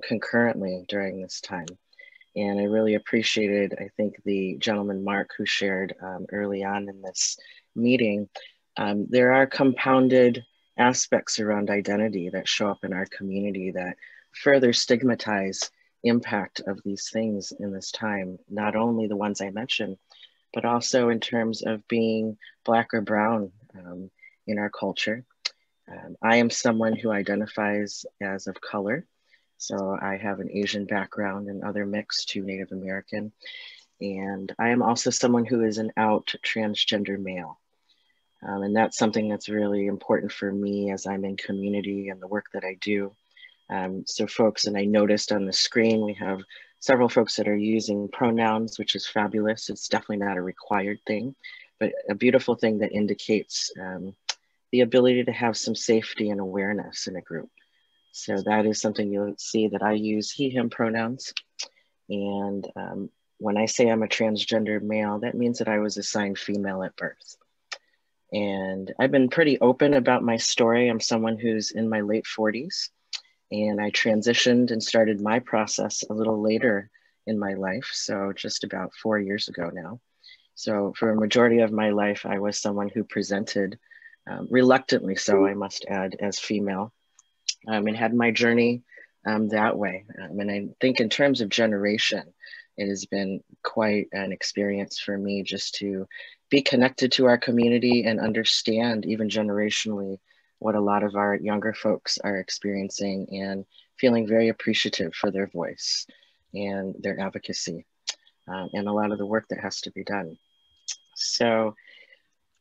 concurrently during this time. And I really appreciated, I think, the gentleman, Mark, who shared early on in this meeting. There are compounded aspects around identity that show up in our community that further stigmatize impact of these things in this time, not only the ones I mentioned, but also in terms of being Black or brown in our culture. I am someone who identifies as of color. So I have an Asian background and other mixed to Native American. And I am also someone who is an out transgender male. And that's something that's really important for me as I'm in community and the work that I do. So folks, and I noticed on the screen, we have several folks that are using pronouns, which is fabulous. It's definitely not a required thing, but a beautiful thing that indicates the ability to have some safety and awareness in a group. So that is something you'll see that I use he, him pronouns. And when I say I'm a transgender male, that means that I was assigned female at birth. And I've been pretty open about my story. I'm someone who's in my late 40s, and I transitioned and started my process a little later in my life. So just about 4 years ago now. So for a majority of my life, I was someone who presented reluctantly, so I must add, as female, and had my journey that way. And I think in terms of generation, it has been quite an experience for me just to be connected to our community and understand even generationally what a lot of our younger folks are experiencing, and feeling very appreciative for their voice and their advocacy and a lot of the work that has to be done. So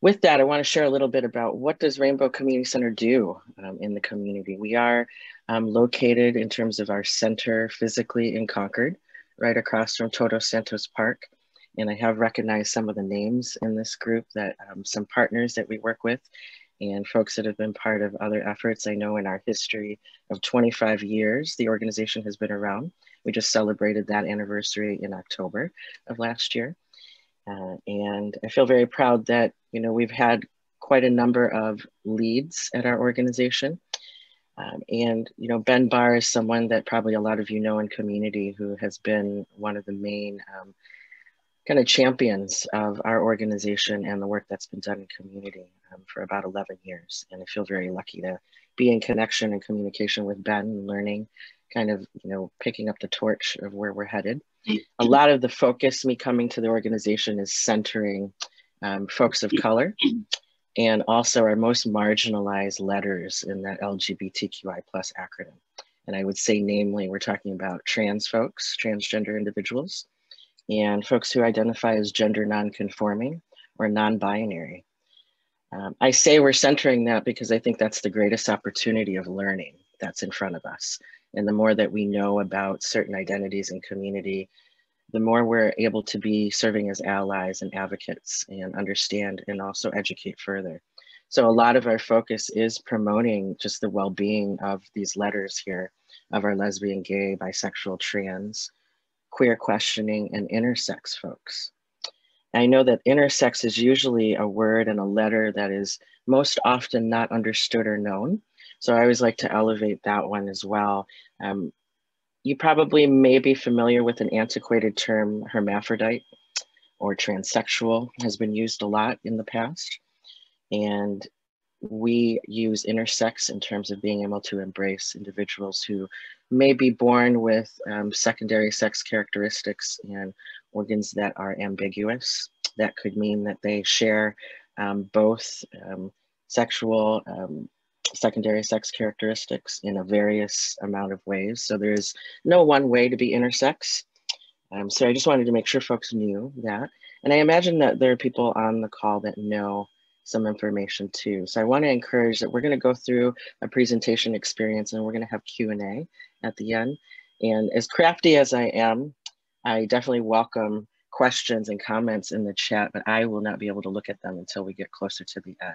with that, I want to share a little bit about what does Rainbow Community Center do in the community. We are located in terms of our center physically in Concord, right across from Todos Santos Park. And I have recognized some of the names in this group, that some partners that we work with and folks that have been part of other efforts. I know in our history of 25 years, the organization has been around. We just celebrated that anniversary in October of last year. And I feel very proud that, we've had quite a number of leads at our organization. And Ben Barr is someone that probably a lot of you know in community, who has been one of the main kind of champions of our organization and the work that's been done in community for about 11 years. And I feel very lucky to be in connection and communication with Ben, and learning, kind of, picking up the torch of where we're headed. A lot of the focus, me coming to the organization, is centering folks of color, and also our most marginalized letters in that LGBTQI plus acronym. And I would say, namely, we're talking about trans folks, transgender individuals, and folks who identify as gender non-conforming or non-binary. I say we're centering that because I think that's the greatest opportunity of learning that's in front of us. And the more that we know about certain identities and community, the more we're able to be serving as allies and advocates and understand and also educate further. So a lot of our focus is promoting just the well-being of these letters here, of our lesbian, gay, bisexual, trans, queer questioning, and intersex folks. I know that intersex is usually a word and a letter that is most often not understood or known. So I always like to elevate that one as well. You probably may be familiar with an antiquated term, hermaphrodite or transsexual, has been used a lot in the past. And we use intersex in terms of being able to embrace individuals who may be born with secondary sex characteristics and organs that are ambiguous. That could mean that they share both sexual secondary sex characteristics in a various amount of ways. So there's no one way to be intersex. So I just wanted to make sure folks knew that. And I imagine that there are people on the call that know some information too. So I want to encourage that we're going to go through a presentation experience, and we're going to have Q&A at the end. And as crafty as I am, I definitely welcome questions and comments in the chat, but I will not be able to look at them until we get closer to the end.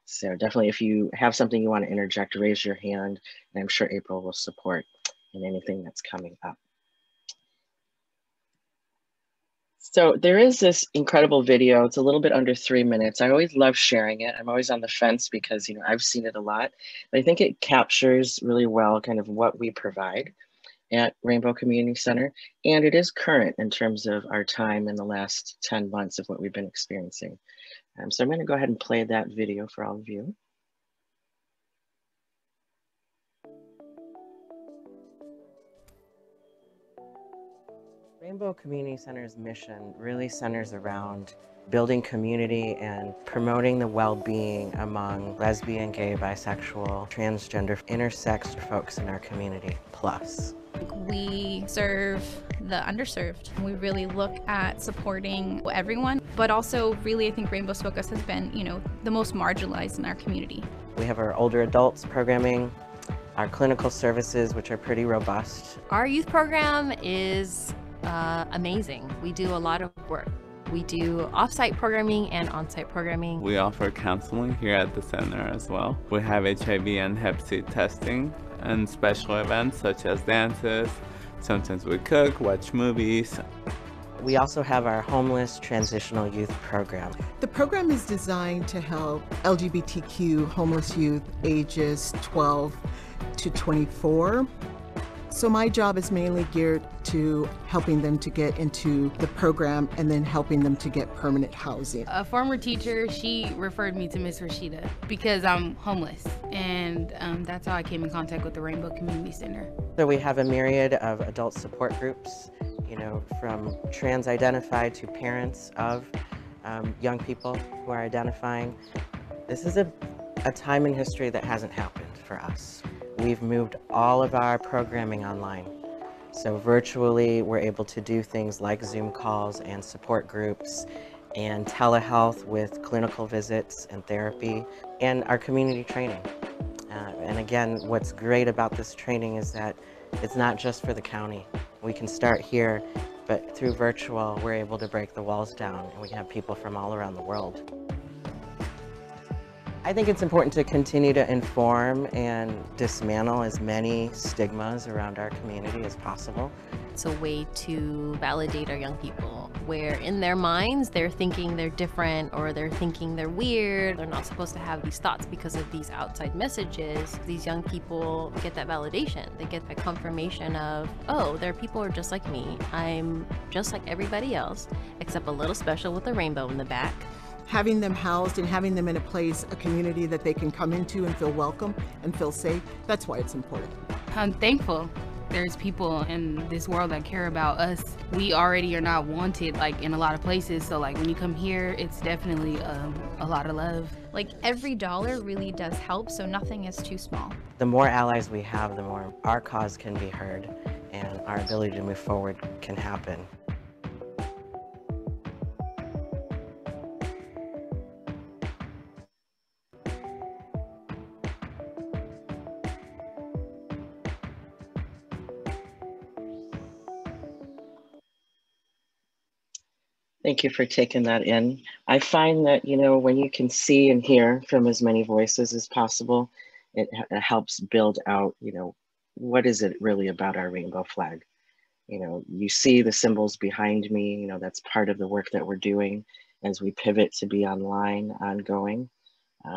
So definitely, if you have something you want to interject, raise your hand, and I'm sure April will support in anything that's coming up. So there is this incredible video. It's a little bit under 3 minutes. I always love sharing it. I'm always on the fence because, I've seen it a lot, but I think it captures really well kind of what we provide. at Rainbow Community Center, and it is current in terms of our time in the last 10 months of what we've been experiencing. So I'm going to go ahead and play that video for all of you. Rainbow Community Center's mission really centers around building community and promoting the well-being among lesbian, gay, bisexual, transgender, intersex folks in our community, plus. We serve the underserved. We really look at supporting everyone, but also really I think Rainbow's focus has been, the most marginalized in our community. We have our older adults programming, our clinical services, which are pretty robust. Our youth program is amazing. We do a lot of work. We do off-site programming and on-site programming. We offer counseling here at the center as well. We have HIV and Hep C testing and special events such as dances. Sometimes we cook, watch movies. We also have our homeless transitional youth program. The program is designed to help LGBTQ homeless youth ages 12 to 24. So my job is mainly geared to helping them to get into the program and then helping them to get permanent housing. A former teacher, she referred me to Miss Rashida because I'm homeless, and that's how I came in contact with the Rainbow Community Center. So we have a myriad of adult support groups, from trans-identified to parents of young people who are identifying. This is a time in history that hasn't happened for us. We've moved all of our programming online. So virtually, we're able to do things like Zoom calls and support groups and telehealth with clinical visits and therapy and our community training. And again, what's great about this training is that it's not just for the county. We can start here, but through virtual, we're able to break the walls down and we can have people from all around the world. I think it's important to continue to inform and dismantle as many stigmas around our community as possible. It's a way to validate our young people, where in their minds they're thinking they're different or they're thinking they're weird. They're not supposed to have these thoughts because of these outside messages. These young people get that validation. They get that confirmation of, oh, there are people who are just like me. I'm just like everybody else, except a little special with a rainbow in the back. Having them housed and having them in a place, a community that they can come into and feel welcome and feel safe, that's why it's important. I'm thankful there's people in this world that care about us. We already are not wanted in a lot of places, so when you come here, it's definitely a lot of love. Every dollar really does help, so nothing is too small. The more allies we have, the more our cause can be heard and our ability to move forward can happen. Thank you for taking that in. I find that, when you can see and hear from as many voices as possible, it helps build out, what is it really about our rainbow flag? You see the symbols behind me, that's part of the work that we're doing as we pivot to be online, ongoing.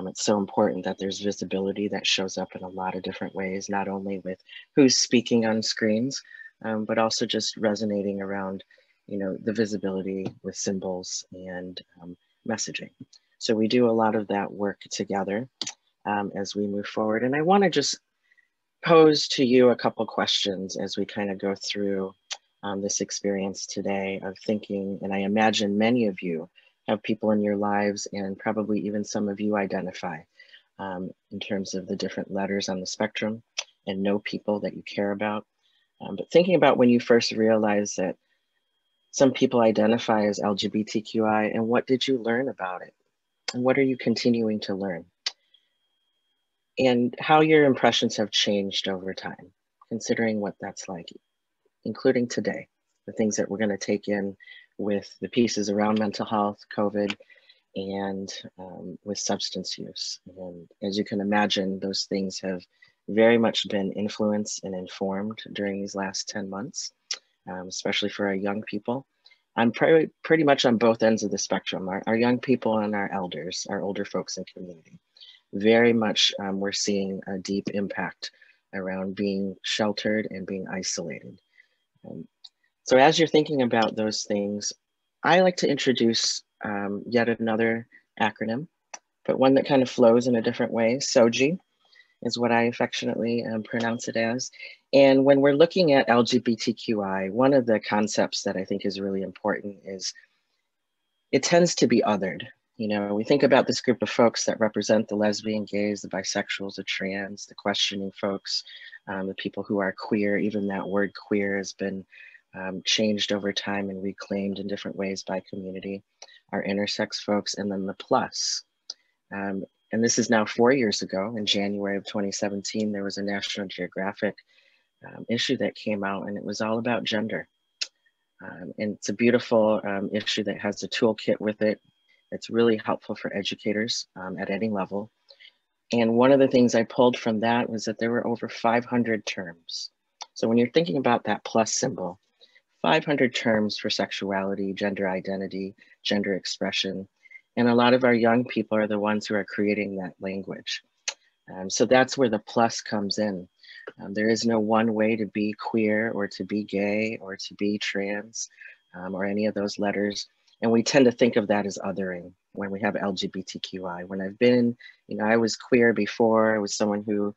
It's so important that there's visibility that shows up in a lot of different ways, not only with who's speaking on screens, but also just resonating around the visibility with symbols and messaging. So we do a lot of that work together as we move forward. And I want to just pose to you a couple questions as we kind of go through this experience today of thinking, and I imagine many of you have people in your lives and probably even some of you identify in terms of the different letters on the spectrum and know people that you care about. But thinking about when you first realized that some people identify as LGBTQI, and what did you learn about it? And what are you continuing to learn? And how your impressions have changed over time, considering what that's like, including today, the things that we're going to take in with the pieces around mental health, COVID, and with substance use. And as you can imagine, those things have very much been influenced and informed during these last 10 months. Especially for our young people. I'm pretty much on both ends of the spectrum, our young people and our elders, our older folks in community. Very much we're seeing a deep impact around being sheltered and being isolated. So as you're thinking about those things, I like to introduce yet another acronym, but one that kind of flows in a different way. SOGIE is what I affectionately pronounce it as. And when we're looking at LGBTQI, one of the concepts that I think is really important is it tends to be othered. You know, we think about this group of folks that represent the lesbian, gays, the bisexuals, the trans, the questioning folks, the people who are queer. Even that word queer has been changed over time and reclaimed in different ways by community, our intersex folks, and then the plus. And this is now 4 years ago. In January of 2017, there was a National Geographic issue that came out, and it was all about gender. And it's a beautiful issue that has a toolkit with it. It's really helpful for educators at any level. And one of the things I pulled from that was that there were over 500 terms. So when you're thinking about that plus symbol, 500 terms for sexuality, gender identity, gender expression. And a lot of our young people are the ones who are creating that language. So that's where the plus comes in. There is no one way to be queer or to be gay or to be trans or any of those letters. And we tend to think of that as othering when we have LGBTQI. When I've been, you know, I was queer before. I was someone who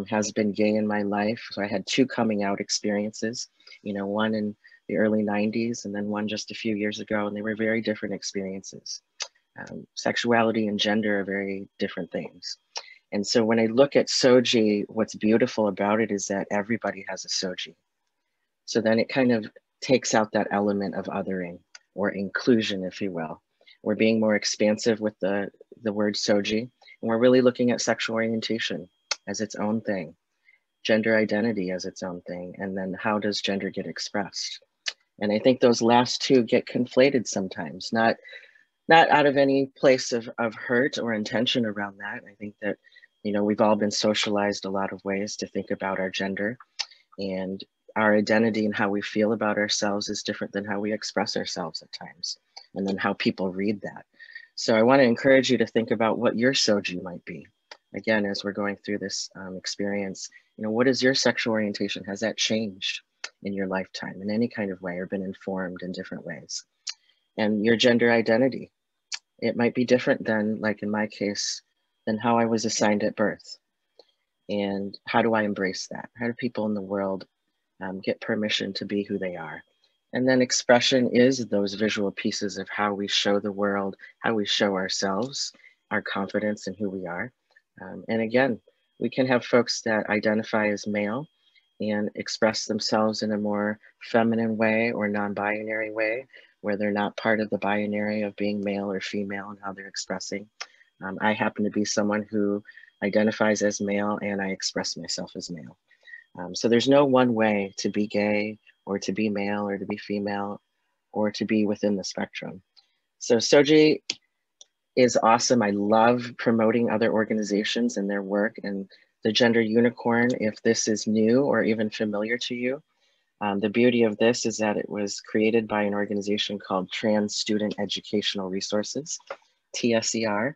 has been gay in my life. So I had 2 coming out experiences, you know, one in the early 90s and then one just a few years ago. And they were very different experiences. Sexuality and gender are very different things. And so when I look at SOGIE, what's beautiful about it is that everybody has a SOGIE. So then it kind of takes out that element of othering or inclusion, if you will. We're being more expansive with the word SOGIE, and we're really looking at sexual orientation as its own thing, gender identity as its own thing, and then how does gender get expressed? And I think those last 2 get conflated sometimes, not out of any place of hurt or intention around that. I think that, you know, we've all been socialized a lot of ways to think about our gender, and our identity and how we feel about ourselves is different than how we express ourselves at times, and then how people read that. So I want to encourage you to think about what your SOGIE might be. Again, as we're going through this experience, you know, what is your sexual orientation? Has that changed in your lifetime in any kind of way or been informed in different ways? And your gender identity, it might be different than, like in my case, than how I was assigned at birth. And how do I embrace that? How do people in the world get permission to be who they are? And then expression is those visual pieces of how we show the world, how we show ourselves, our confidence in who we are. And again, we can have folks that identify as male and express themselves in a more feminine way or non-binary way, where they're not part of the binary of being male or female and how they're expressing. I happen to be someone who identifies as male and I express myself as male. So there's no one way to be gay or to be male or to be female or to be within the spectrum. So SOGIE is awesome. I love promoting other organizations and their work. And the Gender Unicorn, if this is new or even familiar to you, the beauty of this is that it was created by an organization called Trans Student Educational Resources, TSER,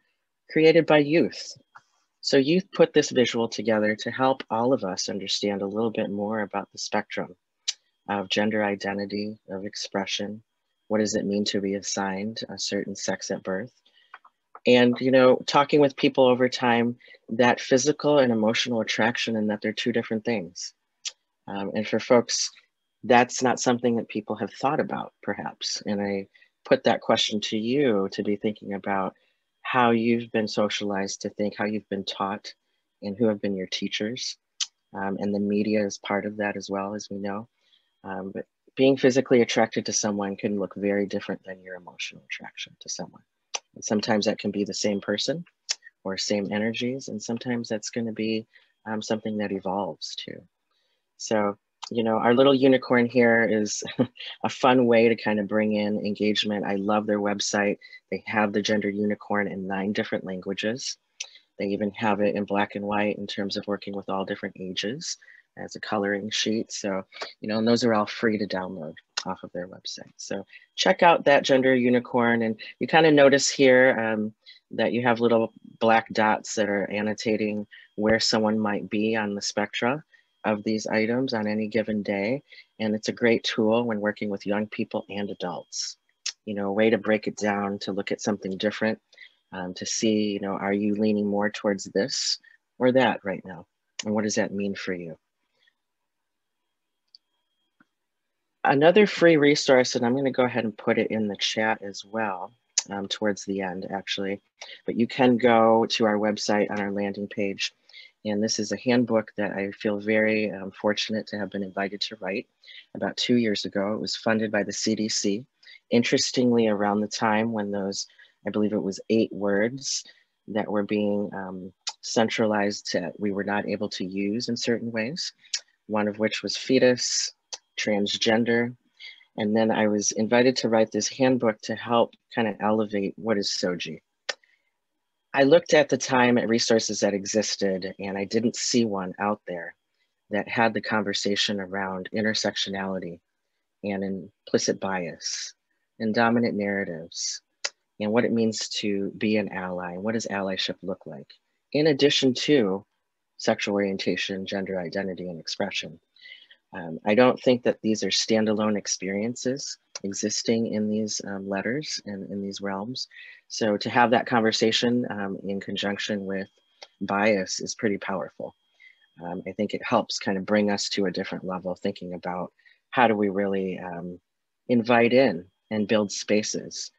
created by youth. So youth put this visual together to help all of us understand a little bit more about the spectrum of gender identity, of expression. What does it mean to be assigned a certain sex at birth? And, you know, talking with people over time, that physical and emotional attraction, and that they're 2 different things. And for folks, that's not something that people have thought about, perhaps. And I put that question to you to be thinking about how you've been socialized to think, how you've been taught, and who have been your teachers. And the media is part of that as well, as we know. But being physically attracted to someone can look very different than your emotional attraction to someone. And sometimes that can be the same person or same energies, and sometimes that's going to be something that evolves too. So, you know, our little unicorn here is a fun way to kind of bring in engagement. I love their website. They have the Gender Unicorn in 9 different languages. They even have it in black and white in terms of working with all different ages as a coloring sheet. So, you know, and those are all free to download. off of their website. So check out that gender unicorn, and you kind of notice here that you have little black dots that are annotating where someone might be on the spectra of these items on any given day. And it's a great tool when working with young people and adults. You know, a way to break it down, to look at something different, to see, you know, are you leaning more towards this or that right now? And what does that mean for you? Another free resource, and I'm going to go ahead and put it in the chat as well, towards the end actually, but you can go to our website on our landing page. And this is a handbook that I feel very fortunate to have been invited to write about 2 years ago. It was funded by the CDC. Interestingly, around the time when those, I believe it was 8 words that were being centralized that we were not able to use in certain ways, one of which was fetus, transgender. And then I was invited to write this handbook to help kind of elevate what is SOGIE. I looked at the time at resources that existed, and I didn't see one out there that had the conversation around intersectionality and implicit bias and dominant narratives and what it means to be an ally. What does allyship look like? In addition to sexual orientation, gender identity, and expression. I don't think that these are standalone experiences existing in these letters and in these realms. So to have that conversation in conjunction with bias is pretty powerful. I think it helps kind of bring us to a different level, thinking about how do we really invite in and build spaces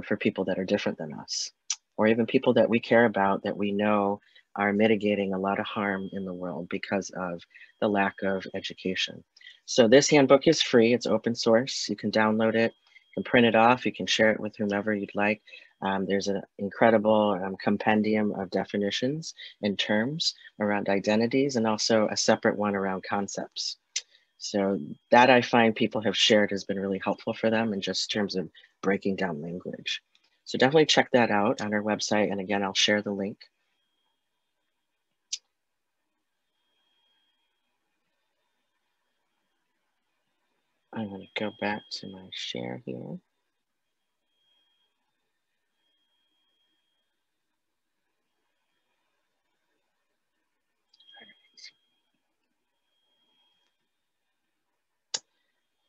for people that are different than us, or even people that we care about that we know are mitigating a lot of harm in the world because of the lack of education. So this handbook is free, it's open source. You can download it, you can print it off, you can share it with whomever you'd like. There's an incredible compendium of definitions and terms around identities, and also a separate one around concepts. So that I find people have shared has been really helpful for them in just terms of breaking down language. So definitely check that out on our website. And again, I'll share the link. I'm going to go back to my share here.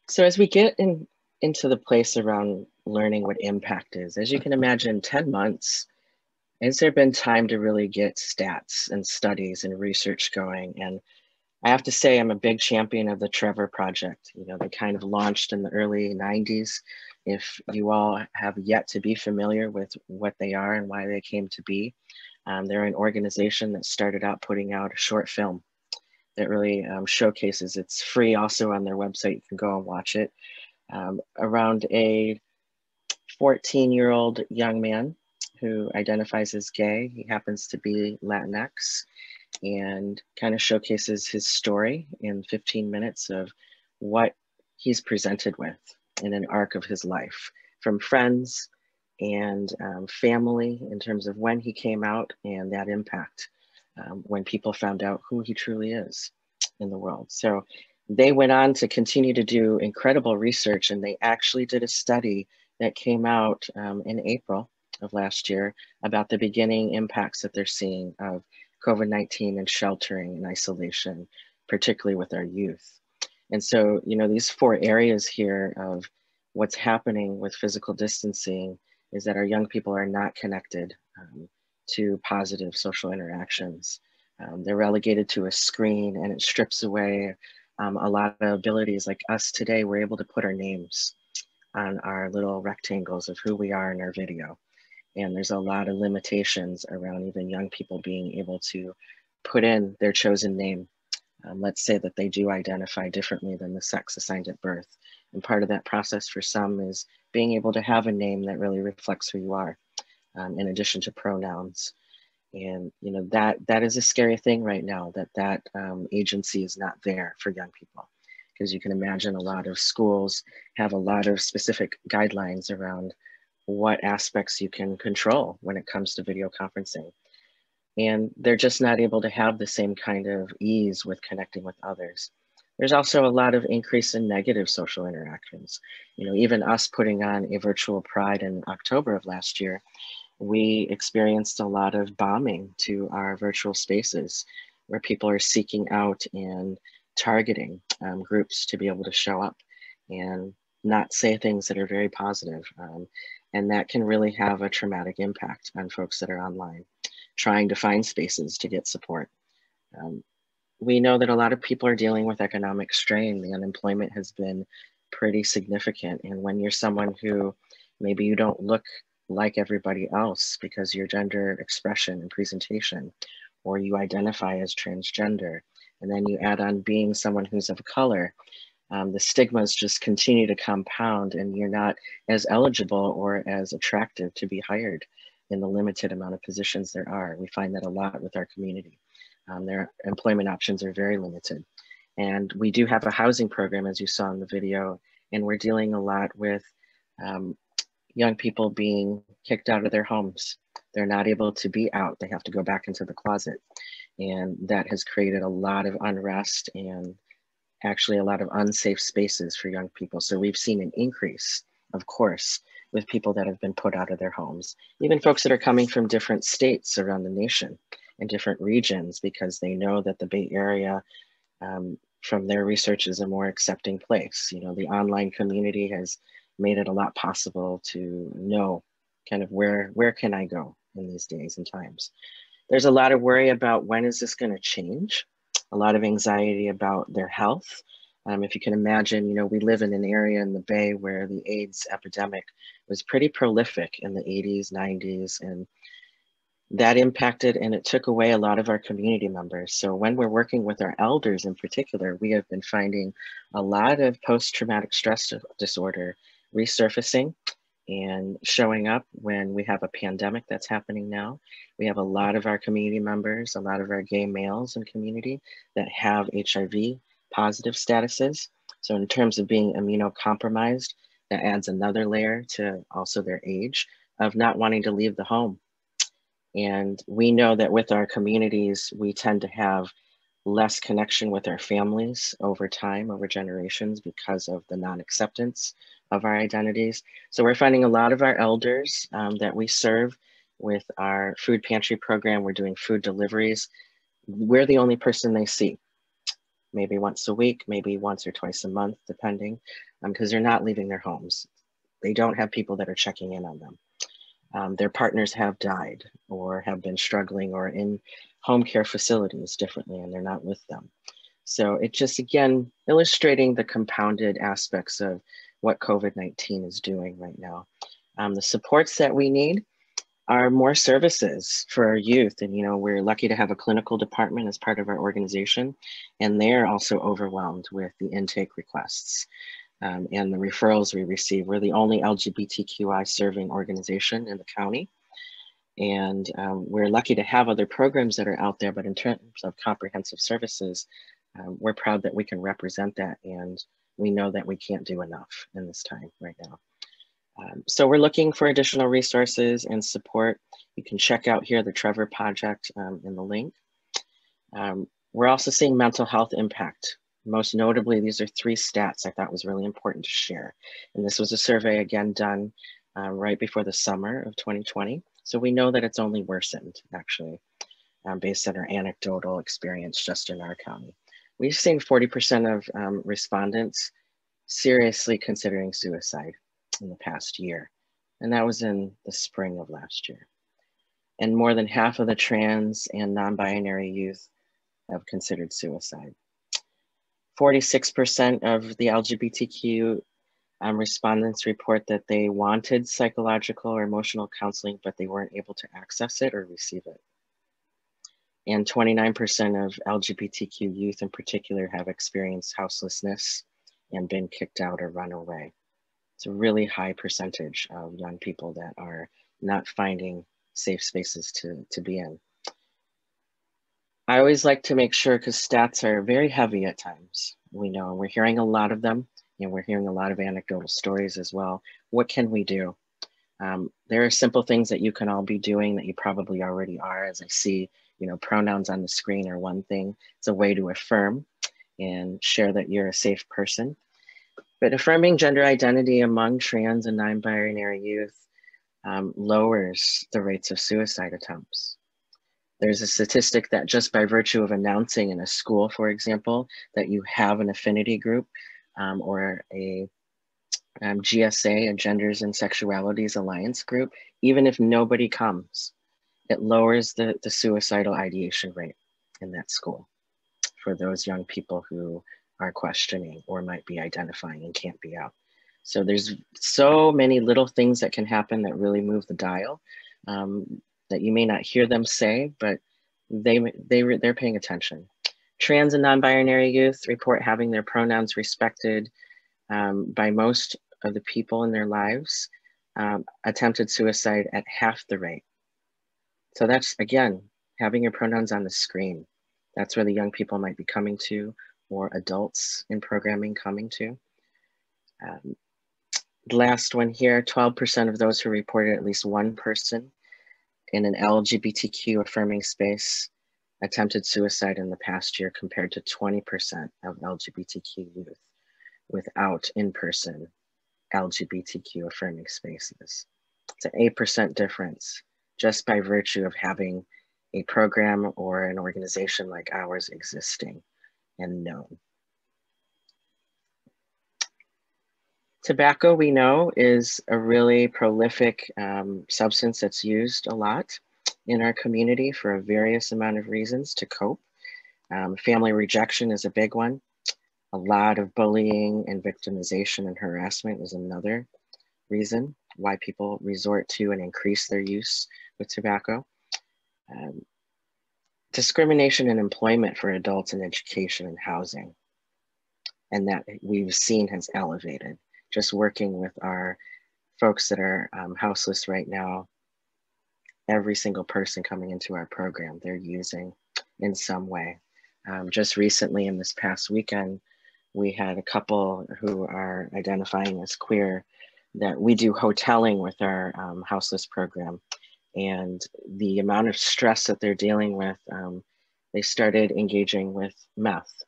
So as we get into the place around learning what impact is, as you can imagine, 10 months, has there been time to really get stats and studies and research going? And I have to say, I'm a big champion of the Trevor Project. You know, they kind of launched in the early 90s. If you all have yet to be familiar with what they are and why they came to be, they're an organization that started out putting out a short film that really showcases. It's free also on their website. You can go and watch it. Around a 14-year-old young man who identifies as gay. He happens to be Latinx, and kind of showcases his story in 15 minutes of what he's presented with in an arc of his life, from friends and family in terms of when he came out and that impact when people found out who he truly is in the world. So they went on to continue to do incredible research, and they actually did a study that came out in April of last year about the beginning impacts that they're seeing of COVID-19 and sheltering and isolation, particularly with our youth. And so, you know, these 4 areas here of what's happening with physical distancing is that our young people are not connected to positive social interactions. They're relegated to a screen, and it strips away a lot of abilities. Like us today, we're able to put our names on our little rectangles of who we are in our video. And there's a lot of limitations around even young people being able to put in their chosen name. Let's say that they do identify differently than the sex assigned at birth. And part of that process for some is being able to have a name that really reflects who you are, in addition to pronouns. And you know, that is a scary thing right now, that agency is not there for young people. Because you can imagine a lot of schools have a lot of specific guidelines around what aspects you can control when it comes to video conferencing. And they're just not able to have the same kind of ease with connecting with others. There's also a lot of increase in negative social interactions. You know, even us putting on a virtual Pride in October of last year, we experienced a lot of bombing to our virtual spaces where people are seeking out and targeting groups to be able to show up and not say things that are very positive. And that can really have a traumatic impact on folks that are online, trying to find spaces to get support. We know that a lot of people are dealing with economic strain. The unemployment has been pretty significant. And when you're someone who maybe you don't look like everybody else because your gender expression and presentation, or you identify as transgender, and then you add on being someone who's of color, the stigmas just continue to compound and you're not as eligible or as attractive to be hired in the limited amount of positions there are. We find that a lot with our community. Their employment options are very limited. And we do have a housing program, as you saw in the video, and we're dealing a lot with young people being kicked out of their homes. They're not able to be out. They have to go back into the closet. And that has created a lot of unrest and actually a lot of unsafe spaces for young people. So we've seen an increase, of course, with people that have been put out of their homes, even folks that are coming from different states around the nation and different regions, because they know that the Bay Area, from their research, is a more accepting place. You know, the online community has made it a lot possible to know kind of where can I go in these days and times. There's a lot of worry about when is this going to change, a lot of anxiety about their health. If you can imagine, you know, we live in an area in the Bay where the AIDS epidemic was pretty prolific in the 80s, 90s, and that impacted and it took away a lot of our community members. So when we're working with our elders in particular, we have been finding a lot of post-traumatic stress disorder resurfacing and showing up when we have a pandemic that's happening now. We have a lot of our community members, a lot of our gay males in community that have HIV positive statuses. So in terms of being immunocompromised, that adds another layer to also their age of not wanting to leave the home. And we know that with our communities, we tend to have less connection with our families over time, over generations, because of the non-acceptance of our identities. So we're finding a lot of our elders that we serve with our food pantry program. We're doing food deliveries. We're the only person they see, maybe once a week, maybe once or twice a month, depending, because they're not leaving their homes. They don't have people that are checking in on them. Their partners have died or have been struggling or in home care facilities differently, and they're not with them. So it just, again, illustrating the compounded aspects of what COVID-19 is doing right now. The supports that we need are more services for our youth. And, you know, we're lucky to have a clinical department as part of our organization, and they're also overwhelmed with the intake requests. And the referrals we receive. We're the only LGBTQI serving organization in the county. And we're lucky to have other programs that are out there, but in terms of comprehensive services, we're proud that we can represent that. And we know that we can't do enough in this time right now. So we're looking for additional resources and support. You can check out here the Trevor Project in the link. We're also seeing mental health impact. Most notably, these are 3 stats I thought was really important to share. And this was a survey, again, done right before the summer of 2020. So we know that it's only worsened, actually, based on our anecdotal experience just in our county. We've seen 40% of respondents seriously considering suicide in the past year. And that was in the spring of last year. And more than half of the trans and non-binary youth have considered suicide. 46% of the LGBTQ respondents report that they wanted psychological or emotional counseling, but they weren't able to access it or receive it. And 29% of LGBTQ youth in particular have experienced houselessness and been kicked out or run away. It's a really high percentage of young people that are not finding safe spaces to be in. I always like to make sure, because stats are very heavy at times. We know we're hearing a lot of them, and we're hearing a lot of anecdotal stories as well. What can we do? There are simple things that you can all be doing that you probably already are. As I see, you know, pronouns on the screen are one thing. It's a way to affirm and share that you're a safe person. But affirming gender identity among trans and non-binary youth lowers the rates of suicide attempts. There's a statistic that just by virtue of announcing in a school, for example, that you have an affinity group or a GSA, a Genders and Sexualities Alliance group, even if nobody comes, it lowers the suicidal ideation rate in that school for those young people who are questioning or might be identifying and can't be out. So there's so many little things that can happen that really move the dial that you may not hear them say, but they're paying attention. Trans and non-binary youth report having their pronouns respected by most of the people in their lives, attempted suicide at half the rate. So that's, again, having your pronouns on the screen. That's where the young people might be coming to, or adults in programming coming to. The last one here, 12% of those who reported at least one person in an LGBTQ affirming space attempted suicide in the past year, compared to 20% of LGBTQ youth without in-person LGBTQ affirming spaces. It's an 8% difference just by virtue of having a program or an organization like ours existing and known. Tobacco, we know, is a really prolific substance that's used a lot in our community for a various amount of reasons to cope. Family rejection is a big one. A lot of bullying and victimization and harassment is another reason why people resort to and increase their use with tobacco. Discrimination in employment for adults in education and housing, and that we've seen has elevated. Just working with our folks that are houseless right now, every single person coming into our program, they're using in some way. Just recently in this past weekend, we had a couple who are identifying as queer that we do hoteling with our houseless program. And the amount of stress that they're dealing with, they started engaging with meth.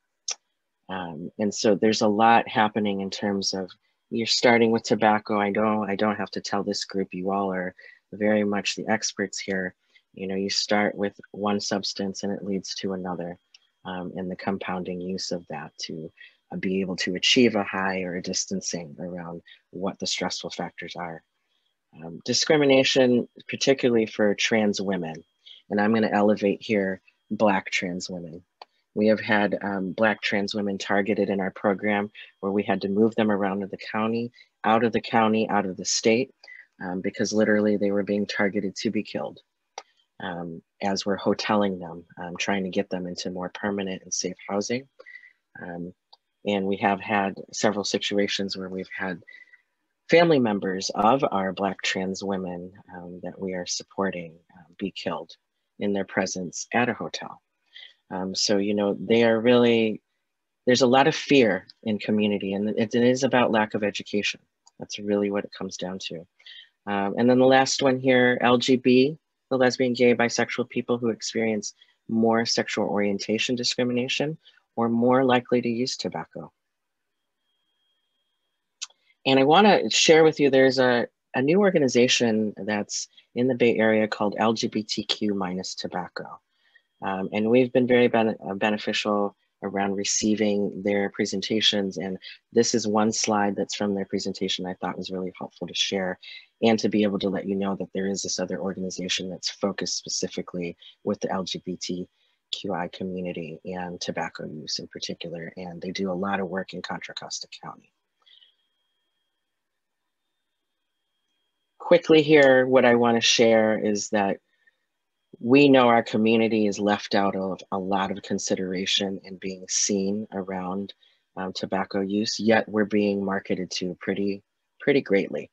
And so there's a lot happening in terms of, you're starting with tobacco. I don't have to tell this group, you all are very much the experts here. You know, you start with one substance and it leads to another, and the compounding use of that to be able to achieve a high or a distancing around what the stressful factors are. Discrimination, particularly for trans women, and I'm going to elevate here Black trans women. We have had Black trans women targeted in our program where we had to move them around the county, out of the state, because literally they were being targeted to be killed as we're hoteling them, trying to get them into more permanent and safe housing. And we have had several situations where we've had family members of our Black trans women that we are supporting be killed in their presence at a hotel. So, you know, they are really, there's a lot of fear in community, and it is about lack of education. That's really what it comes down to. And then the last one here, LGB, the lesbian, gay, bisexual people who experience more sexual orientation discrimination or more likely to use tobacco. And I want to share with you, there's a new organization that's in the Bay Area called LGBTQ Tobacco. And we've been very beneficial around receiving their presentations. And this is one slide that's from their presentation I thought was really helpful to share, and to be able to let you know that there is this other organization that's focused specifically with the LGBTQI community and tobacco use in particular. And they do a lot of work in Contra Costa County. Quickly here, what I want to share is that we know our community is left out of a lot of consideration and being seen around tobacco use, yet we're being marketed to pretty greatly.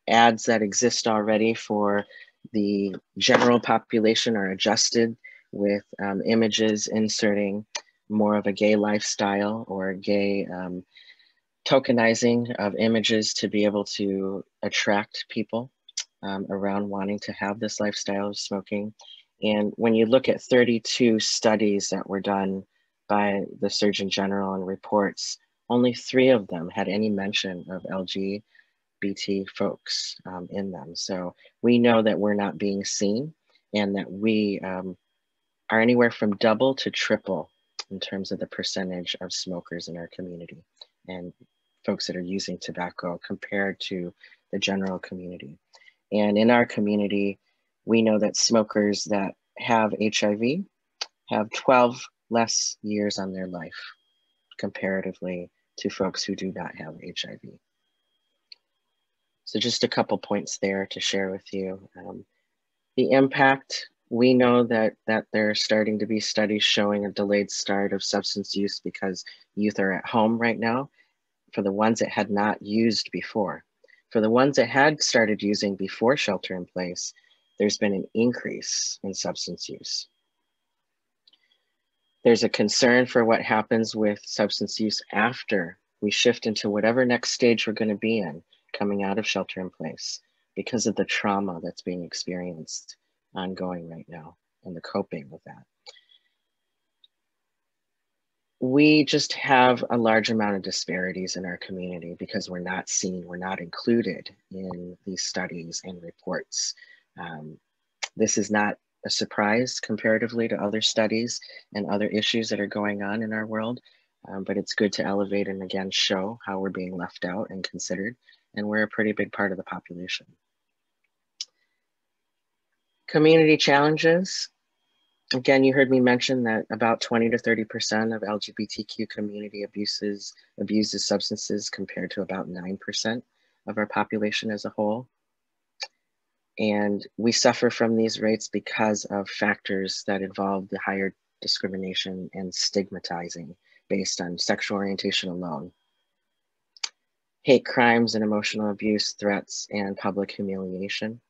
Ads that exist already for the general population are adjusted with images inserting more of a gay lifestyle or gay tokenizing of images to be able to attract people around wanting to have this lifestyle of smoking. And when you look at 32 studies that were done by the Surgeon General in reports, only 3 of them had any mention of LGBT folks in them. So we know that we're not being seen, and that we are anywhere from double to triple in terms of the percentage of smokers in our community and folks that are using tobacco compared to the general community. And in our community, we know that smokers that have HIV have 12 less years on their life comparatively to folks who do not have HIV. So just a couple points there to share with you. The impact, we know that there are starting to be studies showing a delayed start of substance use because youth are at home right now for the ones that had not used before. For the ones that had started using before shelter in place, there's been an increase in substance use. There's a concern for what happens with substance use after we shift into whatever next stage we're going to be in coming out of shelter in place because of the trauma that's being experienced ongoing right now and the coping with that. We just have a large amount of disparities in our community because we're not seen, we're not included in these studies and reports. This is not a surprise comparatively to other studies and other issues that are going on in our world, but it's good to elevate and again show how we're being left out and considered, and we're a pretty big part of the population. Community challenges. Again, you heard me mention that about 20 to 30% of LGBTQ community abuses substances compared to about 9% of our population as a whole. And we suffer from these rates because of factors that involve the higher discrimination and stigmatizing based on sexual orientation alone. Hate crimes and emotional abuse, threats, and public humiliation.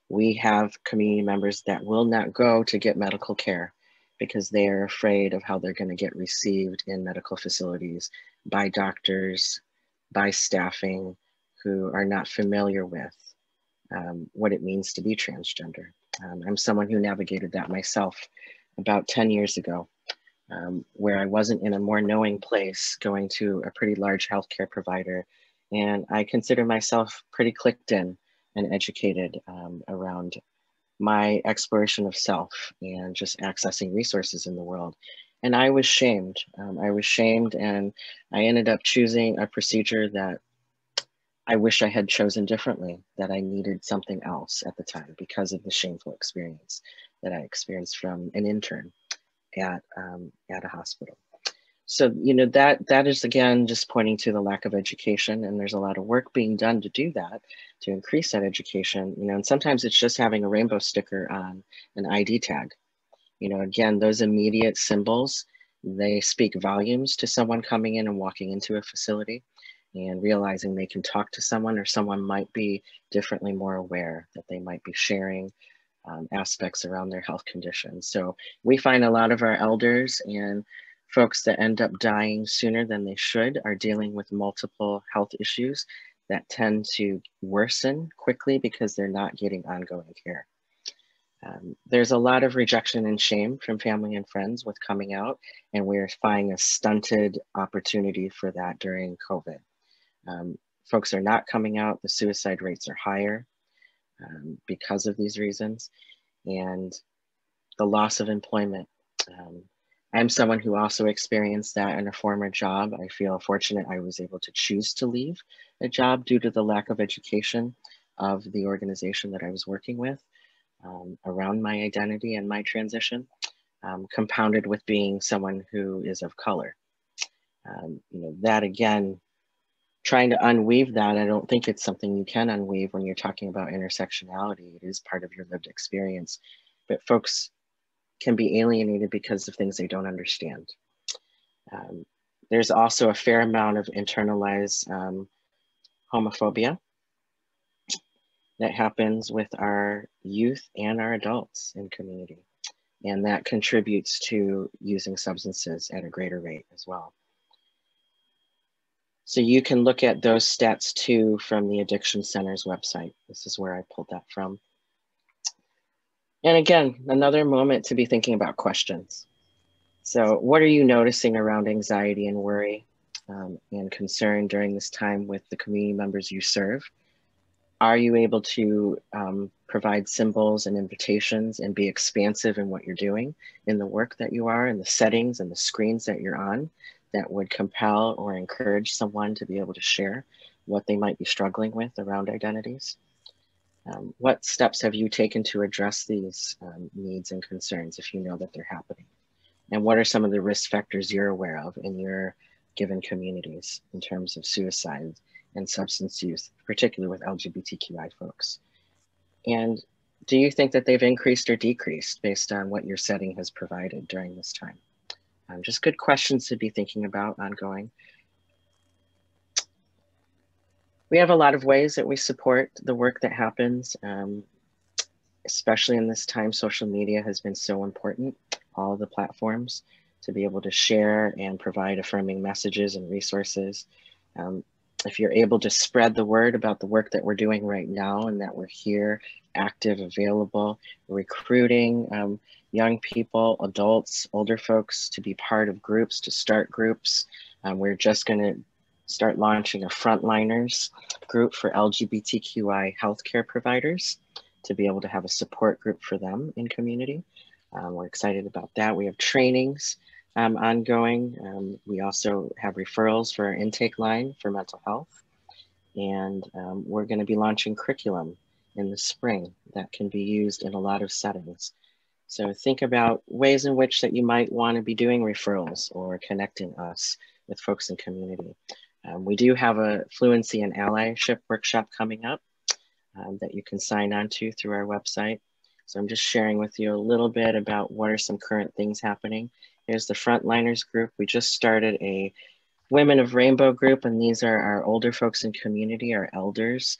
We have community members that will not go to get medical care because they are afraid of how they're going to get received in medical facilities by doctors, by staffing who are not familiar with what it means to be transgender. I'm someone who navigated that myself about 10 years ago, where I wasn't in a more knowing place going to a pretty large healthcare provider. And I consider myself pretty clicked in and educated around my exploration of self and just accessing resources in the world. And I was shamed. And I ended up choosing a procedure that I wish I had chosen differently, that I needed something else at the time because of the shameful experience that I experienced from an intern at a hospital. So, you know, that is, again, just pointing to the lack of education, and there's a lot of work being done to do that, to increase that education, you know, and sometimes it's just having a rainbow sticker on an ID tag. You know, again, those immediate symbols, they speak volumes to someone coming in and walking into a facility and realizing they can talk to someone, or someone might be differently more aware that they might be sharing aspects around their health condition. So we find a lot of our elders and folks that end up dying sooner than they should are dealing with multiple health issues that tend to worsen quickly because they're not getting ongoing care. There's a lot of rejection and shame from family and friends with coming out, and we're finding a stunted opportunity for that during COVID. Folks are not coming out, the suicide rates are higher because of these reasons, and the loss of employment. I'm someone who also experienced that in a former job. I feel fortunate I was able to choose to leave a job due to the lack of education of the organization that I was working with around my identity and my transition, compounded with being someone who is of color. You know, that again, trying to unweave that, I don't think it's something you can unweave when you're talking about intersectionality. It is part of your lived experience, but folks can be alienated because of things they don't understand. There's also a fair amount of internalized homophobia that happens with our youth and our adults in community. And that contributes to using substances at a greater rate as well. So you can look at those stats too from the Addiction Center's website. This is where I pulled that from. And again, another moment to be thinking about questions. So what are you noticing around anxiety and worry and concern during this time with the community members you serve? Are you able to provide symbols and invitations and be expansive in what you're doing, in the work that you are, in the settings and the screens that you're on, that would compel or encourage someone to be able to share what they might be struggling with around identities? What steps have you taken to address these needs and concerns if you know that they're happening? And what are some of the risk factors you're aware of in your given communities in terms of suicide and substance use, particularly with LGBTQI folks? And do you think that they've increased or decreased based on what your setting has provided during this time? Just good questions to be thinking about ongoing. We have a lot of ways that we support the work that happens, especially in this time. Social media has been so important, all of the platforms, to be able to share and provide affirming messages and resources. If you're able to spread the word about the work that we're doing right now and that we're here, active, available, recruiting young people, adults, older folks to be part of groups, to start groups. We're just going to start launching a frontliners group for LGBTQI healthcare providers to be able to have a support group for them in community. We're excited about that. We have trainings ongoing. We also have referrals for our intake line for mental health. And we're going to be launching curriculum in the spring that can be used in a lot of settings. So think about ways in which that you might want to be doing referrals or connecting us with folks in community. We do have a fluency and allyship workshop coming up that you can sign on to through our website. So I'm just sharing with you a little bit about what are some current things happening. Here's the Frontliners group. We just started a Women of Rainbow group, and these are our older folks in community, our elders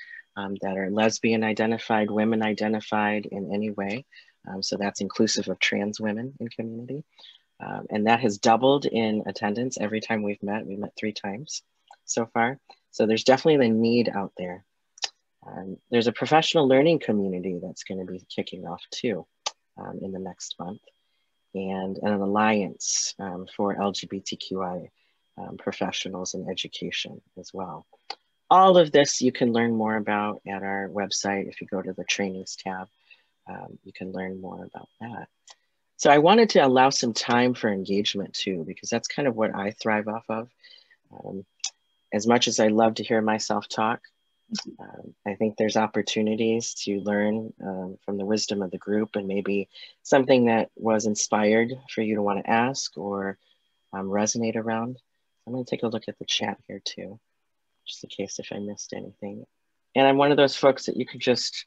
that are lesbian identified, women identified in any way. So that's inclusive of trans women in community. And that has doubled in attendance every time we've met. We met 3 times so far. So there's definitely the need out there. There's a professional learning community that's going to be kicking off too in the next month, and an alliance for LGBTQI professionals in education as well. All of this you can learn more about at our website. If you go to the trainings tab, you can learn more about that. So I wanted to allow some time for engagement too, because that's kind of what I thrive off of. As much as I love to hear myself talk, I think there's opportunities to learn from the wisdom of the group, and maybe something that was inspired for you to want to ask or resonate around. I'm going to take a look at the chat here too, just in case if I missed anything. And I'm one of those folks that you could just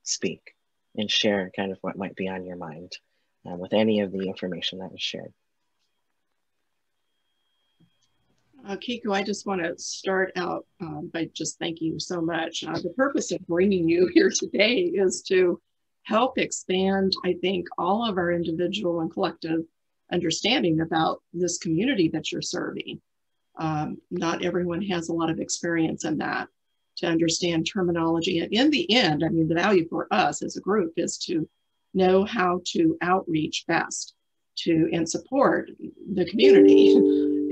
speak and share kind of what might be on your mind with any of the information that was shared. Kiku, I just want to start out by just thanking you so much. The purpose of bringing you here today is to help expand, I think, all of our individual and collective understanding about this community that you're serving. Not everyone has a lot of experience in that, to understand terminology. And in the end, I mean, the value for us as a group is to know how to outreach best to and support the community.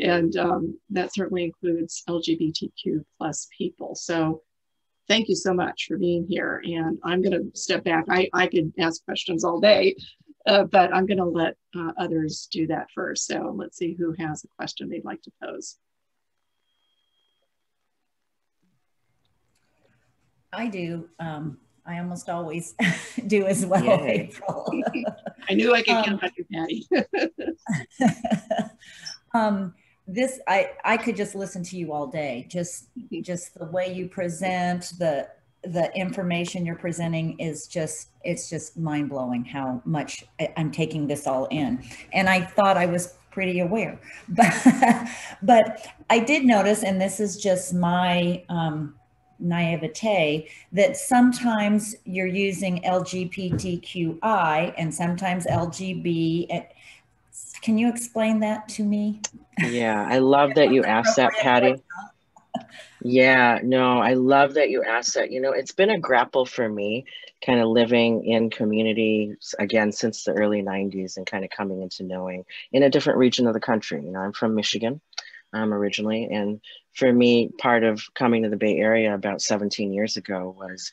And that certainly includes LGBTQ plus people. So thank you so much for being here. And I'm going to step back. I could ask questions all day, but I'm going to let others do that first. So let's see who has a question they'd like to pose. I do. I almost always do as well, Yay. April. I knew I could count on you, Patty. I could just listen to you all day. Just the way you present, the information you're presenting is it's just mind blowing how much I'm taking this all in. And I thought I was pretty aware, but I did notice, and this is just my naivete, that sometimes you're using LGBTQI and sometimes LGB. Can you explain that to me? Yeah, I love that you asked that, Patty. Yeah, no, I love that you asked that. You know, it's been a grapple for me, kind of living in community again since the early 90s and kind of coming into knowing in a different region of the country. You know, I'm from Michigan, originally. And for me, part of coming to the Bay Area about 17 years ago was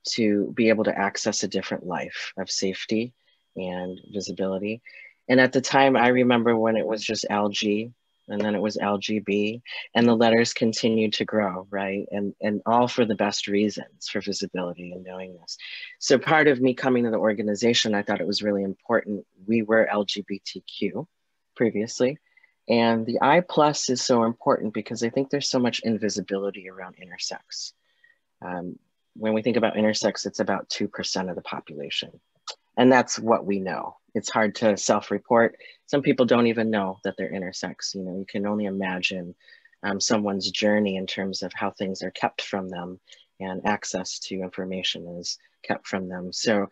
to be able to access a different life of safety and visibility. And at the time, I remember when it was just LG and then it was LGB and the letters continued to grow, right? And all for the best reasons for visibility and knowing this. So part of me coming to the organization, I thought it was really important. We were LGBTQ previously. And the I plus is so important because I think there's so much invisibility around intersex. When we think about intersex, it's about 2% of the population. And that's what we know. It's hard to self-report. Some people don't even know that they're intersex. You know, you can only imagine someone's journey in terms of how things are kept from them and access to information is kept from them. So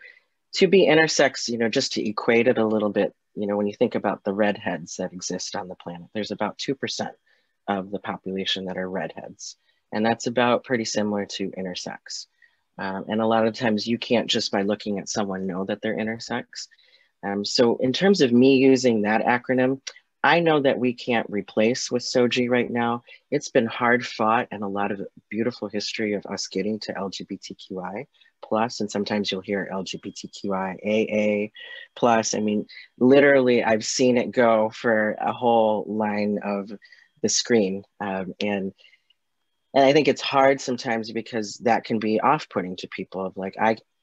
to be intersex, you know, just to equate it a little bit, you know, when you think about the redheads that exist on the planet, there's about 2% of the population that are redheads. And that's about pretty similar to intersex. And a lot of times you can't just by looking at someone know that they're intersex. So in terms of me using that acronym, I know that we can't replace with SOGIE right now. It's been hard fought and a lot of beautiful history of us getting to LGBTQI plus, and sometimes you'll hear LGBTQIAA plus. I mean, literally I've seen it go for a whole line of the screen. And I think it's hard sometimes because that can be off-putting to people of like,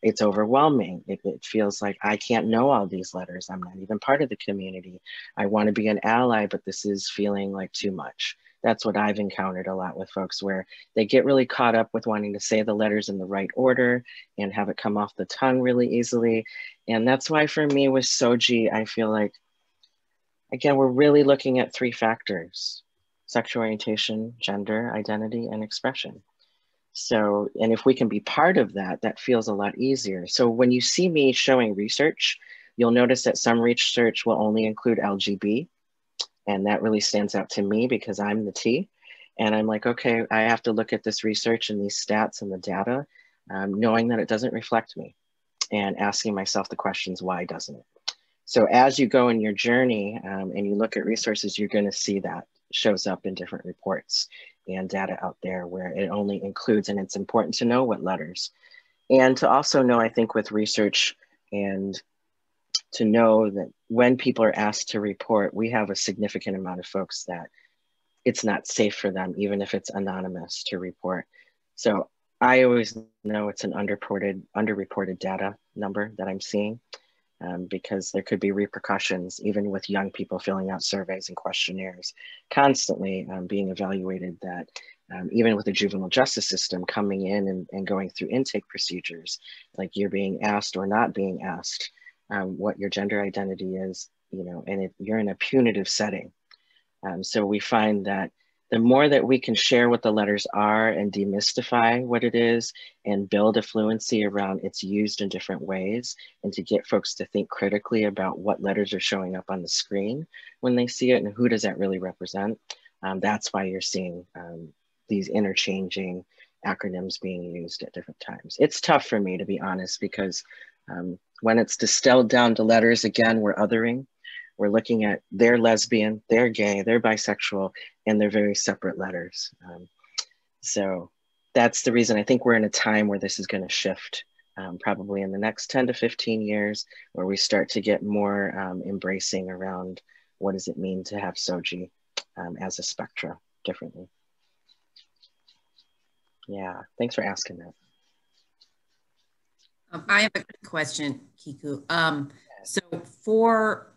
it's overwhelming. It feels like I can't know all these letters. I'm not even part of the community. I want to be an ally, but this is feeling like too much. That's what I've encountered a lot with folks where they get really caught up with wanting to say the letters in the right order and have it come off the tongue really easily. And that's why for me with SOGIE, I feel like, again, we're really looking at 3 factors: sexual orientation, gender identity, and expression. So, and if we can be part of that, that feels a lot easier. So when you see me showing research, you'll notice that some research will only include LGB. And that really stands out to me because I'm the T. And I'm like, okay, I have to look at this research and these stats and the data, knowing that it doesn't reflect me and asking myself the questions, why doesn't it? So as you go in your journey and you look at resources, you're going to see that shows up in different reports and data out there where it only includes, and it's important to know what letters. And to also know, I think with research and to know that when people are asked to report, we have a significant amount of folks that it's not safe for them, even if it's anonymous to report. So I always know it's an underreported data number that I'm seeing. Because there could be repercussions even with young people filling out surveys and questionnaires constantly being evaluated that even with the juvenile justice system coming in and going through intake procedures, like you're being asked or not being asked what your gender identity is, you know, and you're in a punitive setting. So we find that the more that we can share what the letters are and demystify what it is and build a fluency around it's used in different ways and to get folks to think critically about what letters are showing up on the screen when they see it and who does that really represent. That's why you're seeing these interchanging acronyms being used at different times. It's tough for me, to be honest, because when it's distilled down to letters, again, we're othering. We're looking at they're lesbian, they're gay, they're bisexual, and they're very separate letters. So that's the reason I think we're in a time where this is going to shift, probably in the next 10 to 15 years, where we start to get more embracing around what does it mean to have SOGIE as a spectra differently. Yeah, thanks for asking that. I have a question, Kiku. So for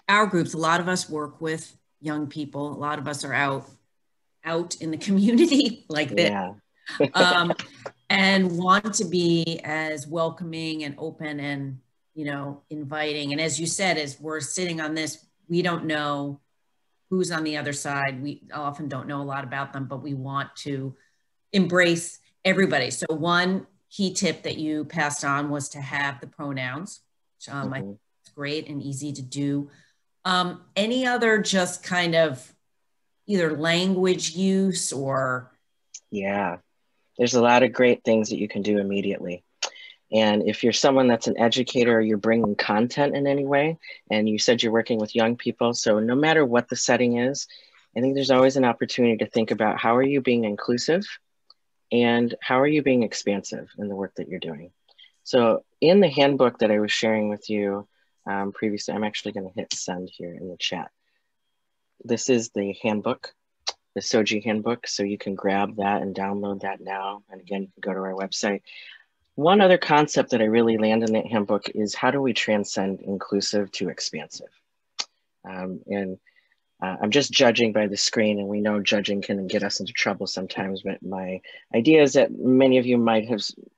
our groups, a lot of us work with young people. A lot of us are out in the community like this, and want to be as welcoming and open and, you know, inviting. And as you said, as we're sitting on this, we don't know who's on the other side. We often don't know a lot about them, but we want to embrace everybody. So one key tip that you passed on was to have the pronouns, which I think is great and easy to do. Any other just kind of either language use or Yeah, there's a lot of great things that you can do immediately. And if you're someone that's an educator or you're bringing content in any way, and you said you're working with young people, so no matter what the setting is, I think there's always an opportunity to think about how are you being inclusive and how are you being expansive in the work that you're doing. So in the handbook that I was sharing with you previously, I'm actually going to hit send here in the chat. This is the handbook, the SOGIE handbook. So you can grab that and download that now. And again, you can go to our website. One other concept that I really land in that handbook is how do we transcend inclusive to expansive? I'm just judging by the screen, and we know judging can get us into trouble sometimes, but my idea is that many of you might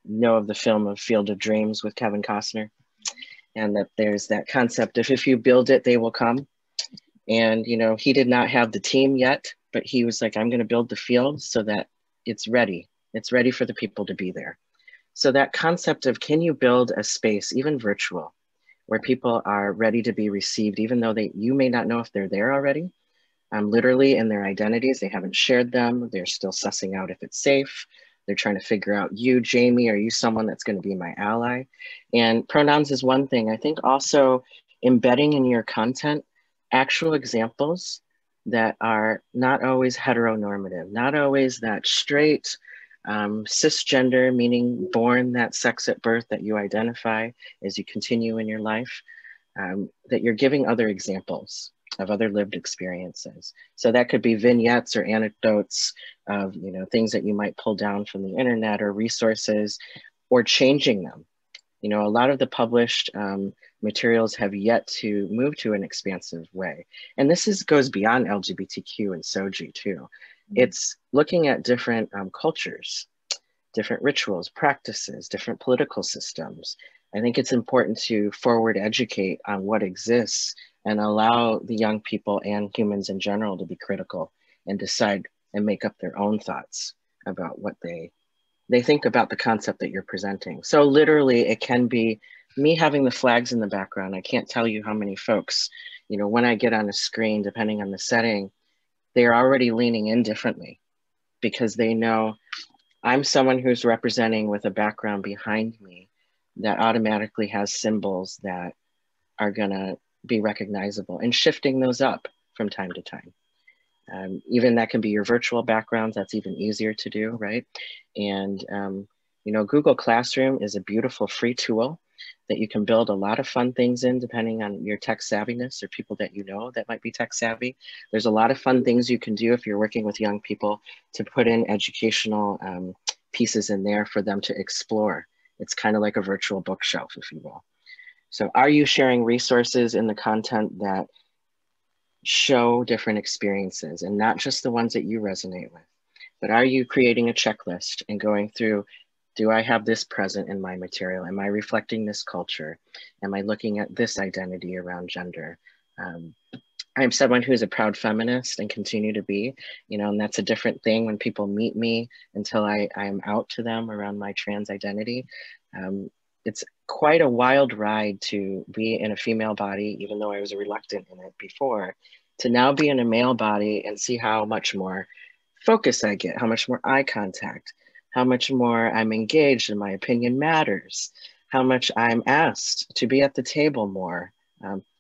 know of the film of Field of Dreams with Kevin Costner, and that there's that concept of if you build it, they will come. And, you know, he did not have the team yet, but he was like, I'm going to build the field so that it's ready. It's ready for the people to be there. So that concept of can you build a space, even virtual, where people are ready to be received, even though you may not know if they're there already, literally in their identities, they haven't shared them. They're still sussing out if it's safe. They're trying to figure out, you, Jamie, are you someone that's going to be my ally? And pronouns is one thing. I think also embedding in your content actual examples that are not always heteronormative, not always that straight, cisgender, meaning born that sex at birth that you identify as you continue in your life, that you're giving other examples of other lived experiences. So that could be vignettes or anecdotes of, you know, things that you might pull down from the internet or resources, or changing them. You know, a lot of the published materials have yet to move to an expansive way. And this goes beyond LGBTQ and SOGIE too. It's looking at different cultures, different rituals, practices, different political systems. I think it's important to forward educate on what exists and allow the young people and humans in general to be critical and decide and make up their own thoughts about what they think about the concept that you're presenting. So literally it can be me having the flags in the background. I can't tell you how many folks, you know, when I get on a screen, depending on the setting, they're already leaning in differently because they know I'm someone who's representing with a background behind me that automatically has symbols that are gonna be recognizable, and shifting those up from time to time. Even that can be your virtual backgrounds. That's even easier to do, right? And, you know, Google Classroom is a beautiful free tool that you can build a lot of fun things in depending on your tech savviness or people that you know that might be tech savvy. There's a lot of fun things you can do if you're working with young people to put in educational pieces in there for them to explore. It's kind of like a virtual bookshelf, if you will. So are you sharing resources in the content that show different experiences and not just the ones that you resonate with, but are you creating a checklist and going through, do I have this present in my material? Am I reflecting this culture? Am I looking at this identity around gender? I'm someone who's a proud feminist and continue to be, you know, and that's a different thing when people meet me until I'm out to them around my trans identity. It's quite a wild ride to be in a female body, even though I was reluctant in it before, to now be in a male body and see how much more focus I get, how much more eye contact, how much more I'm engaged and my opinion matters, how much I'm asked to be at the table more,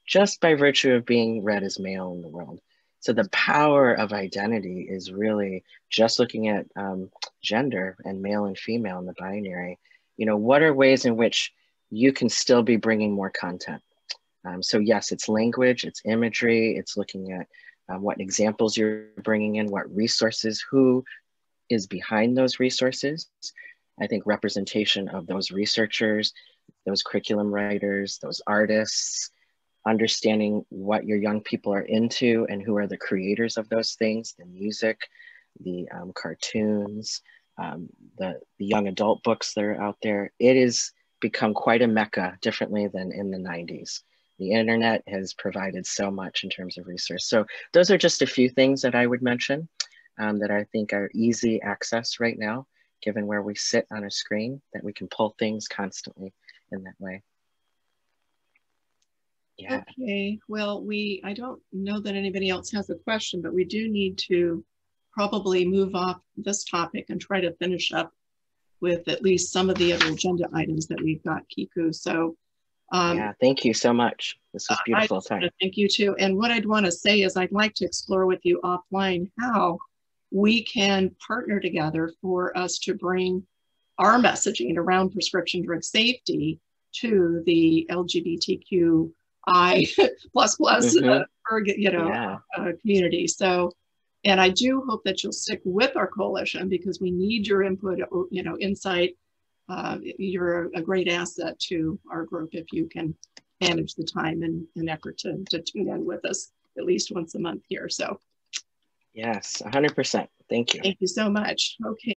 just by virtue of being read as male in the world. So the power of identity is really just looking at gender and male and female in the binary. You know, what are ways in which you can still be bringing more content? So yes, it's language, it's imagery, it's looking at what examples you're bringing in, what resources, who is behind those resources. I think representation of those researchers, those curriculum writers, those artists, understanding what your young people are into and who are the creators of those things, the music, the cartoons, the young adult books that are out there. It has become quite a mecca, differently than in the 90s. The internet has provided so much in terms of resource. So those are just a few things that I would mention that I think are easy access right now, given where we sit on a screen, that we can pull things constantly in that way. Yeah. Okay, well, I don't know that anybody else has a question, but we do need to probably move off this topic and try to finish up with at least some of the other agenda items that we've got, Kiku. So yeah, thank you so much. This was beautiful time. Thank you too. And what I'd want to say is I'd like to explore with you offline how we can partner together for us to bring our messaging around prescription drug safety to the LGBTQI plus community. So, and I do hope that you'll stick with our coalition because we need your input, insight. You're a great asset to our group if you can manage the time and effort to tune in with us at least once a month here. So yes, 100%. Thank you. Thank you so much. Okay.